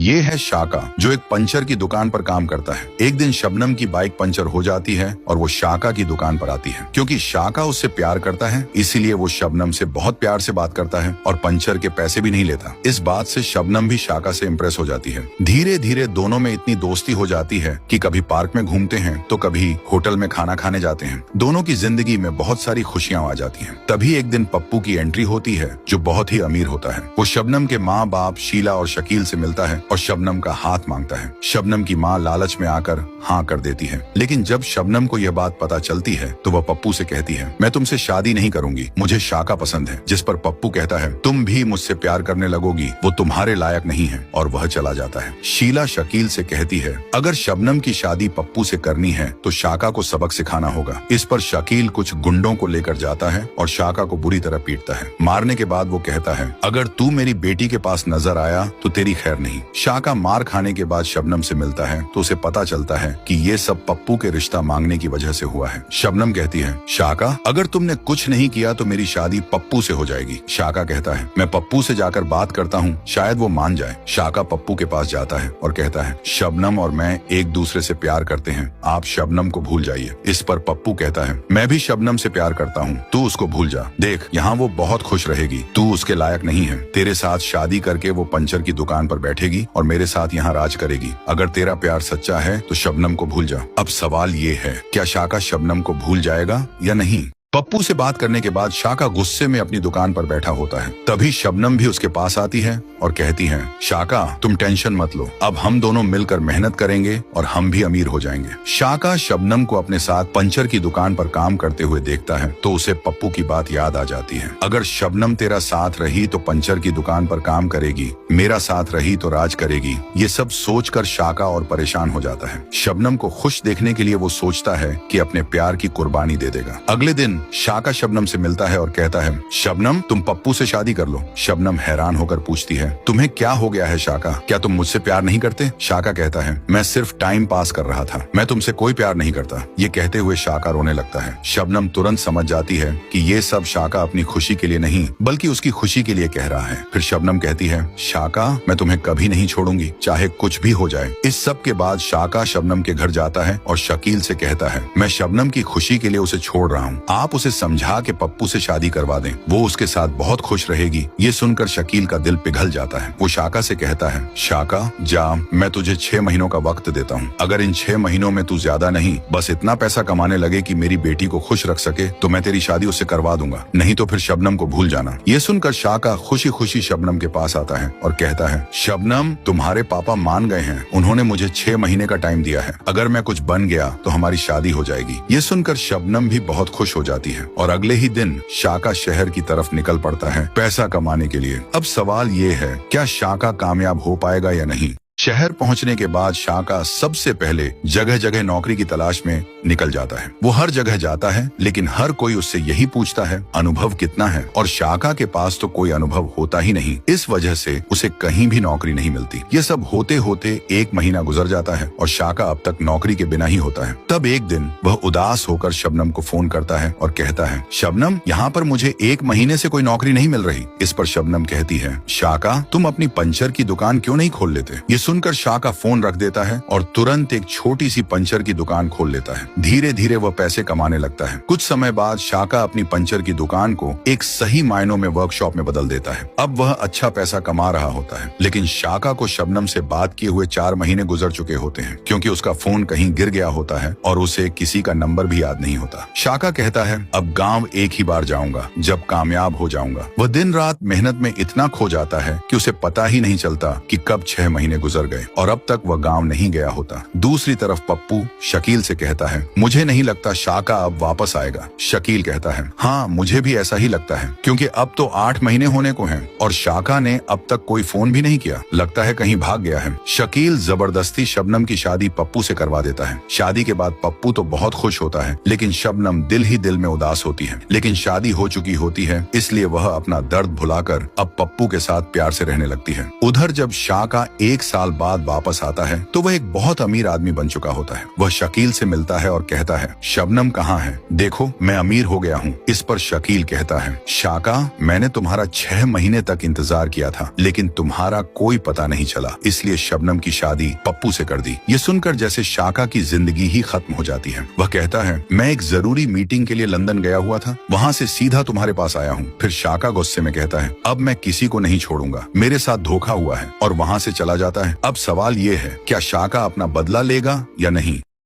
ये है शाका, जो एक पंचर की दुकान पर काम करता है। एक दिन शबनम की बाइक पंचर हो जाती है और वो शाका की दुकान पर आती है। क्योंकि शाका उससे प्यार करता है, इसीलिए वो शबनम से बहुत प्यार से बात करता है और पंचर के पैसे भी नहीं लेता। इस बात से शबनम भी शाका से इम्प्रेस हो जाती है। धीरे धीरे दोनों में इतनी दोस्ती हो जाती है कि कभी पार्क में घूमते हैं तो कभी होटल में खाना खाने जाते हैं। दोनों की जिंदगी में बहुत सारी खुशियां आ जाती हैं। तभी एक दिन पप्पू की एंट्री होती है, जो बहुत ही अमीर होता है। वो शबनम के माँ बाप शीला और शकील से मिलता है और शबनम का हाथ मांगता है। शबनम की माँ लालच में आकर हाँ कर देती है, लेकिन जब शबनम को यह बात पता चलती है तो वह पप्पू से कहती है, मैं तुमसे शादी नहीं करूंगी, मुझे शाका पसंद है। जिस पर पप्पू कहता है, तुम भी मुझसे प्यार करने लगोगी, वो तुम्हारे लायक नहीं है, और वह चला जाता है। शीला शकील से कहती है, अगर शबनम की शादी पप्पू से करनी है तो शाका को सबक सिखाना होगा। इस पर शकील कुछ गुंडों को लेकर जाता है और शाका को बुरी तरह पीटता है। मारने के बाद वो कहता है, अगर तू मेरी बेटी के पास नजर आया तो तेरी खैर नहीं। शाका मार खाने के बाद शबनम से मिलता है तो उसे पता चलता है कि ये सब पप्पू के रिश्ता मांगने की वजह से हुआ है। शबनम कहती है, शाका अगर तुमने कुछ नहीं किया तो मेरी शादी पप्पू से हो जाएगी। शाका कहता है, मैं पप्पू से जाकर बात करता हूँ, शायद वो मान जाए। शाका पप्पू के पास जाता है और कहता है, शबनम और मैं एक दूसरे से प्यार करते हैं, आप शबनम को भूल जाइए। इस पर पप्पू कहता है, मैं भी शबनम से प्यार करता हूँ, तू उसको भूल जा। देख यहाँ वो बहुत खुश रहेगी, तू उसके लायक नहीं है। तेरे साथ शादी करके वो पंचर की दुकान पर बैठेगी और मेरे साथ यहाँ राज करेगी। अगर तेरा प्यार सच्चा है तो शबनम को भूल जा। अब सवाल ये है, क्या शाका शबनम को भूल जाएगा या नहीं? पप्पू से बात करने के बाद शाका गुस्से में अपनी दुकान पर बैठा होता है। तभी शबनम भी उसके पास आती है और कहती है, शाका तुम टेंशन मत लो, अब हम दोनों मिलकर मेहनत करेंगे और हम भी अमीर हो जाएंगे। शाका शबनम को अपने साथ पंचर की दुकान पर काम करते हुए देखता है तो उसे पप्पू की बात याद आ जाती है। अगर शबनम तेरा साथ रही तो पंचर की दुकान पर काम करेगी, मेरा साथ रही तो राज करेगी। ये सब सोचकर शाका और परेशान हो जाता है। शबनम को खुश देखने के लिए वो सोचता है कि अपने प्यार की कुर्बानी दे देगा। अगले दिन शाका शबनम से मिलता है और कहता है, शबनम तुम पप्पू से शादी कर लो। शबनम हैरान होकर पूछती है, तुम्हें क्या हो गया है शाका, क्या तुम मुझसे प्यार नहीं करते? शाका कहता है, मैं सिर्फ टाइम पास कर रहा था, मैं तुमसे कोई प्यार नहीं करता। ये कहते हुए शाका रोने लगता है। शबनम तुरंत समझ जाती है कि ये सब शाका अपनी खुशी के लिए नहीं बल्कि उसकी खुशी के लिए कह रहा है। फिर शबनम कहती है, शाका मैं तुम्हें कभी नहीं छोड़ूंगी, चाहे कुछ भी हो जाए। इस सब के बाद शाका शबनम के घर जाता है और शकील से कहता है, मैं शबनम की खुशी के लिए उसे छोड़ रहा हूँ, आप उसे समझा के पप्पू से शादी करवा दें, वो उसके साथ बहुत खुश रहेगी। ये सुनकर शकील का दिल पिघल जाता है। वो शाका से कहता है, शाका जा, मैं तुझे 6 महीनों का वक्त देता हूँ। अगर इन 6 महीनों में तू ज्यादा नहीं बस इतना पैसा कमाने लगे कि मेरी बेटी को खुश रख सके तो मैं तेरी शादी उससे करवा दूंगा, नहीं तो फिर शबनम को भूल जाना। ये सुनकर शाका खुशी खुशी शबनम के पास आता है और कहता है, शबनम तुम्हारे पापा मान गए हैं, उन्होंने मुझे 6 महीने का टाइम दिया है, अगर मैं कुछ बन गया तो हमारी शादी हो जाएगी। ये सुनकर शबनम भी बहुत खुश हो जाती है और अगले ही दिन शाका शहर की तरफ निकल पड़ता है पैसा कमाने के लिए। अब सवाल ये है, क्या शाका कामयाब हो पाएगा या नहीं? शहर पहुंचने के बाद शाका सबसे पहले जगह जगह नौकरी की तलाश में निकल जाता है। वो हर जगह जाता है लेकिन हर कोई उससे यही पूछता है, अनुभव कितना है? और शाका के पास तो कोई अनुभव होता ही नहीं। इस वजह से उसे कहीं भी नौकरी नहीं मिलती। ये सब होते होते 1 महीना गुजर जाता है और शाका अब तक नौकरी के बिना ही होता है। तब एक दिन वह उदास होकर शबनम को फोन करता है और कहता है, शबनम यहाँ पर मुझे 1 महीने से कोई नौकरी नहीं मिल रही। इस पर शबनम कहती है, शाका तुम अपनी पंचर की दुकान क्यों नहीं खोल लेते? ये सुनकर शाका फोन रख देता है और तुरंत एक छोटी सी पंचर की दुकान खोल लेता है। धीरे धीरे वह पैसे कमाने लगता है। कुछ समय बाद शाका अपनी पंचर की दुकान को एक सही मायनों में वर्कशॉप में बदल देता है। अब वह अच्छा पैसा कमा रहा होता है, लेकिन शाका को शबनम से बात किए हुए 4 महीने गुजर चुके होते हैं, क्योंकि उसका फोन कहीं गिर गया होता है और उसे किसी का नंबर भी याद नहीं होता। शाका कहता है, अब गाँव एक ही बार जाऊंगा, जब कामयाब हो जाऊंगा। वह दिन रात मेहनत में इतना खो जाता है कि उसे पता ही नहीं चलता कि कब 6 महीने गुजर गए और अब तक वह गांव नहीं गया होता। दूसरी तरफ पप्पू शकील से कहता है, मुझे नहीं लगता शाका अब वापस आएगा। शकील कहता है, हाँ मुझे भी ऐसा ही लगता है, क्योंकि अब तो 8 महीने होने को हैं और शाका ने अब तक कोई फोन भी नहीं किया, लगता है कहीं भाग गया है। शकील जबरदस्ती शबनम की शादी पप्पू से करवा देता है। शादी के बाद पप्पू तो बहुत खुश होता है, लेकिन शबनम दिल ही दिल में उदास होती है। लेकिन शादी हो चुकी होती है, इसलिए वह अपना दर्द भुलाकर अब पप्पू के साथ प्यार से रहने लगती है। उधर जब शाका 1 साल साल बाद वापस आता है तो वह एक बहुत अमीर आदमी बन चुका होता है। वह शकील से मिलता है और कहता है, शबनम कहाँ है? देखो मैं अमीर हो गया हूँ। इस पर शकील कहता है, शाका मैंने तुम्हारा 6 महीने तक इंतजार किया था लेकिन तुम्हारा कोई पता नहीं चला, इसलिए शबनम की शादी पप्पू से कर दी। ये सुनकर जैसे शाका की जिंदगी ही खत्म हो जाती है। वह कहता है, मैं एक जरूरी मीटिंग के लिए लंदन गया हुआ था, वहाँ से सीधा तुम्हारे पास आया हूँ। फिर शाका गुस्से में कहता है, अब मैं किसी को नहीं छोड़ूंगा, मेरे साथ धोखा हुआ है, और वहाँ से चला जाता है। अब सवाल ये है, क्या शाका अपना बदला लेगा या नहीं?